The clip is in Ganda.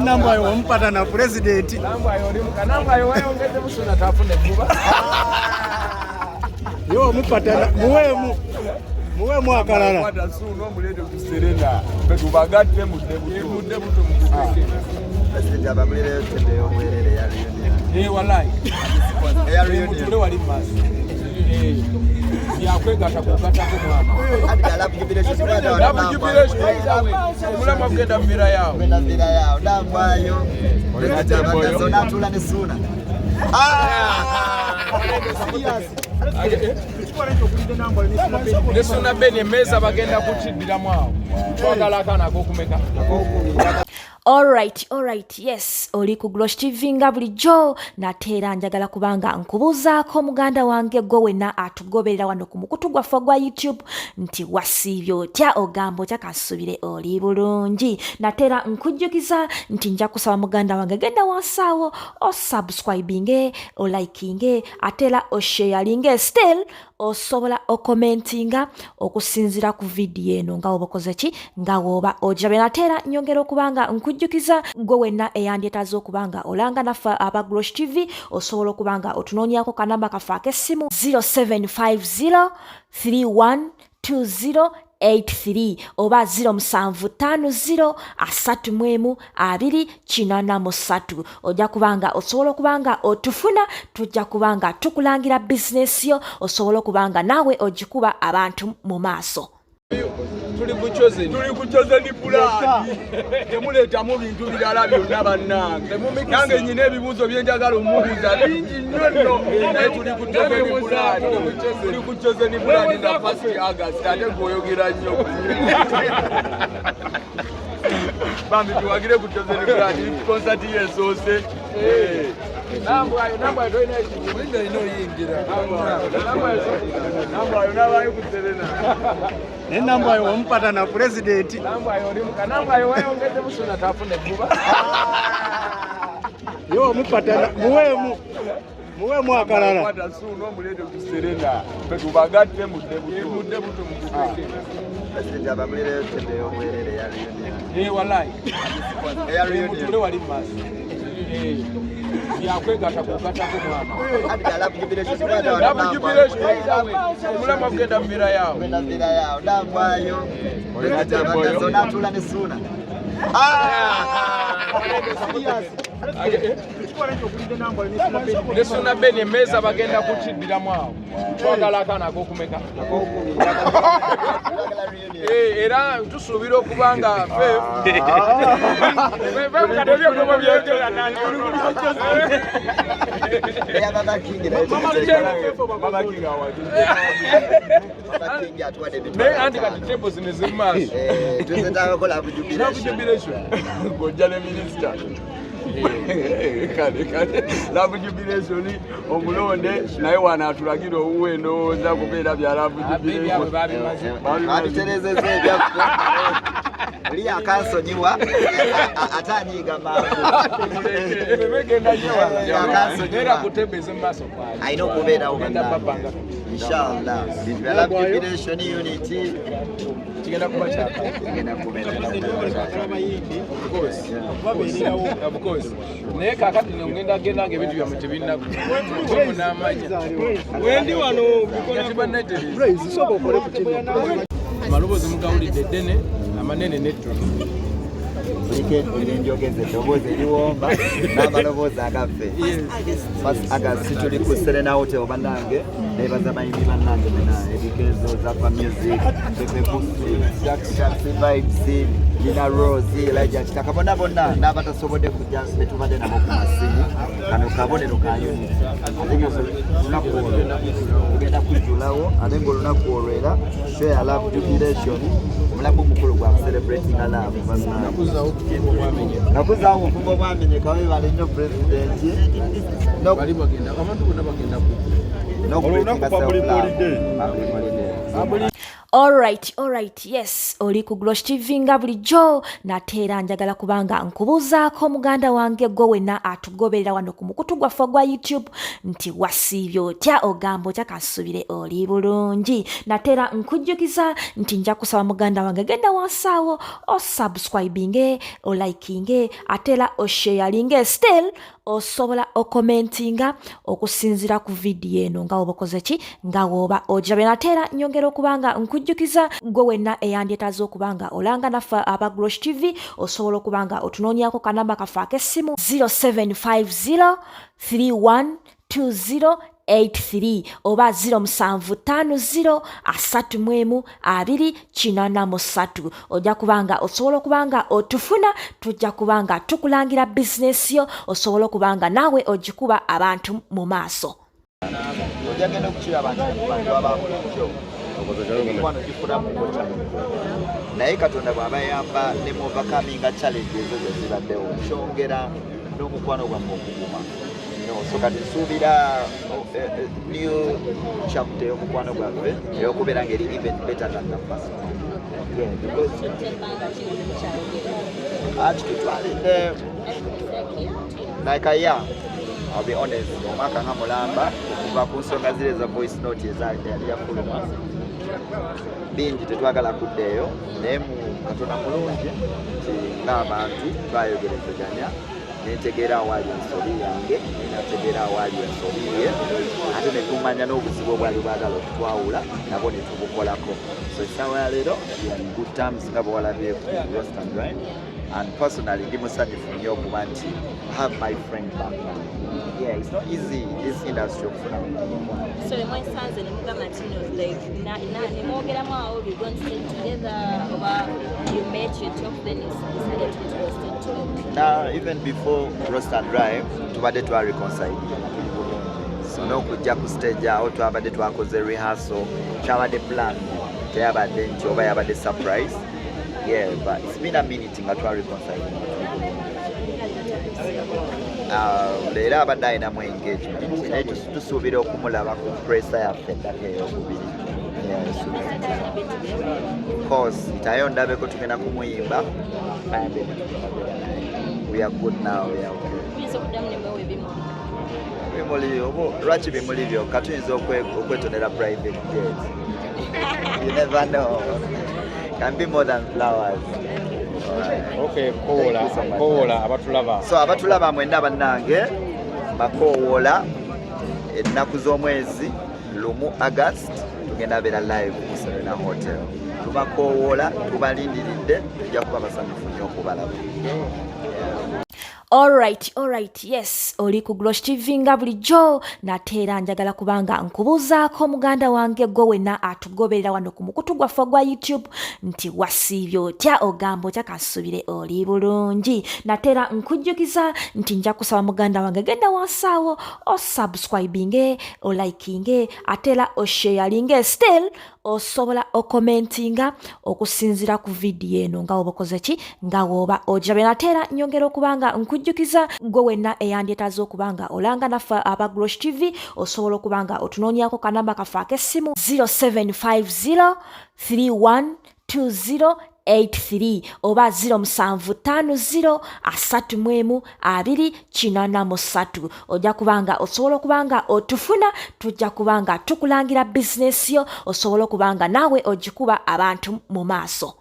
Nambwayo wampata na president. Nambwayo wewe ongeze Suuna tafune kuba. Yo mupata muwe mwakalala. Kwata Suuna omulede kuserena. Betu bagate mu Butto mukupeke. President abamulire tende omwerere yali. Wallahi. Yali mutule wali masi. Yakwegata kugata ko mwana. Hadi alafu jubilation mulema kugenda mbira yao. Kwenda mbira yao. Nambwayo. Bagase natula ne Suuna. Suuna bene meza bagenda kuchiddira mwawo. Twagala kana kokumeka. Alright, yes. Oli ku Glosh TV nga bulijjo nateera njagala kubanga nkubuuzaako muganda wange gwe wenna atugoberera wano ku mukutu gwaffe gwa YouTube nti wasiibye otya ogamba otya kasubire oli bulungi. Nateera nkujjukiza nti nja kusaba muganda wange genda wansaawo osubscribinge olikinge ateera osharinge still osobola okomentinga okusinzira ku video eno nga obakoze ki nga woba ojabe. Nateera nyongera okubanga nkujjukiza gwe wenna eyandyetaaza okubanga olanga naffe aba Glosh TV osobola okubanga otunoonyako kanamba kaffe ak'essimu 0750312083 oba 0750312083 ojja kubanga osobola okubanga otufuna tujja kubanga tukulangira bizinesi yo osobola okubanga naawe ogikuba abantu mu maaso. Tuli kuchoze ni bulani. Temuleta mu bintu birala byonna bannange. Nange nyine ebibuuzo byenjagala omubuuza bingi nnyo nno. Tuli kuchoze ni bulani na fasi August ate goyogera nnyo. Bambi tuwagire kuchoze ni bulani concert yesoose. Nambwayo doina winda ino yingira. Nambwayo nabayo kuserena. Nambwayo wampata na president. Nambwayo wewe ongeze Suuna tafune kuba. Yo mupata muwe mwakalala. Kwata Suuna omulede kuserena. Betu bagate mu Butto mukupeke. President abamulire tende omwerere yali. Wallahi. Yali mutule wali masi. Yakwegata kugata ko mwana. Hadi alafu jubilation mulema kugenda mbira yao. Kwenda mbira yao. Nambwayo. Bagase natula ne Suuna. Suuna bene meza bagenda kuchiddira mwawo. Twagala kana kokumeka. Era tusuubira okubanga Fefe. Kadebyo kwa byogera nani. Baba King Baba King awadi. Andi kati tempo zinezimaso. Tuzetaka kola jubilation. Gojale minister. Kale love jubilation omulonde naye wana atulagira owuwe ndowooza kubeera bya love jubilation. Abiterezeze ebyaffe oli akansonyiwa atanyiga mangu era kutembeza mu maaso kwayo ayina okubeerawo inshallah love jubilation unity kigenda kuba kyaka of course naye kakati ngenda genda ebintu byammwe tebinnaku n'amanya wendi wano praise soba okole ku kino amaloboozi mugawulidde ddene amanene nettono njogeze eddoboozi eriwomba n'amaloboozi agaffe Agasi tuli ku Serena Hotel bannange nebaza bayimbi bannange bena Kenzo Zafa Music Fefe Bussi Jackson Vibes Nina Rose Elijah Kitaka bonna n'abatasobodde kujja betubadde nabo ku masimu kano kabonero ka Yona ate lunaku olwo tugenda kujjulawo ate ng'olunaku olwo era share love jubilation omulamu omukulu gwa celebrating love nakuzaawo obufumbo bwamenyeka webale nnyo president Alright, yes, oli ku Glosh TV nga bulijjo nate era njagala kubanga nkubuuzaako muganda wange gwe wenna atugoberera wano ku mukutu gwaffe gwa YouTube nti wasiibye otya ogamba otya kasubire oli bulungi nate era nkujjukiza nti nja kusaba muganda wange genda wansi awo osubscribinge olikinge ate era osharinge still osobola okomentinga okusinzira ku video eno nga woba okoze ki nga woba ojabe nate era nyongera okubanga nkujjukiza gwe wenna eyandyetaaze okubanga olanga naffe aba Glosh TV osobola okubanga otunoonyako kanamba kaffe ak'essimu 0750 312083 oba 0750 312083 ojja kubanga osobola okubanga otufuna tujja kubanga tukulangira bizinesi yo osobola okubanga naawe ogikuba abantu mu maaso ojagenda okukira abantu ababulijjo omukwano gifulamu naye katonda bw'abayamba ne mu overcoming challenge ezo zezibaddewo kyongera n'omukwano gwamme okuguma so kati nsuubira new chapter y'omukwano gwaffe ey'okubeera ngeri even better than the first one. Kitutwalidde like a year. I'll be honest, omwaka nga mulamba okuva ku nsonga zile za voice note yali yafuluma bingi tetwagala kuddeeyo naye katonda mulungi nti ng'abantu bayogerezeganya nentegeera awaali ensobi yange nenategeera awaali ensobi ye ate netumanya n'obuzibu obwali bwagala okutwawula nabo netubukolako so essaawa ya leero good terms nga bwewalabye ku Western Drive and personally ndi musanyufu nnyo okuba nti have my friend back. Yeah, it's not easy this industry. So my sons and like we going to stay together or you met you talk then decided to stay together. Now even before Roast and Drive tubadde twa reconcile. So no kujja ku stage awo twabadde twakoze rehearsal twabadde plan teyabadde nti oba yabadde surprise. Yeah, but it's been a minute nga twa reconcile. Leero abadde alinamu engagement naye tusuubira okumulaba ku pressa yaffe ettaka ey'okubiri course ntayo ndabeko tugenda kumuyimba we are good now. Bimuli obo lwaki bimuli byokka tuyinza okwetonera private jet. You never know. Can be more than flowers. Okay, koola abatulaba. So abatulaba mwenna bannange bakoowola ennaku z'omwezi lumu August tugenda beera live ku Serena Hotel. Tubakoowola tubalindiridde tujja kuba basanyufu nnyo okubalaba. Alright, yes, oli ku Glosh TV nga bulijjo nate era njagala kubanga nkubuuzaako muganda wange gwe wenna atugoberera wano ku mukutu gwaffe gwa YouTube nti wasiibye otya ogamba otya kasubire oli bulungi nate era nkujjukiza nti nja kusaba muganda wange genda wansi awo osubscribinge olikinge ate era osharinge still osobola okomentinga okusinzira ku video eno nga woba okoze ki nga woba ojabe nate era nyongera okubanga nkujjukiza gwe wenna eyandyetaaze okubanga olanga naffe aba Glosh TV osobola okubanga otunoonyako kanamba kaffe ak'essimu 0750 312083 oba 0750 312083 ojja kubanga osobola okubanga otufuna tujja kubanga tukulangira bizinesi yo osobola okubanga naawe ogikuba abantu mu maaso.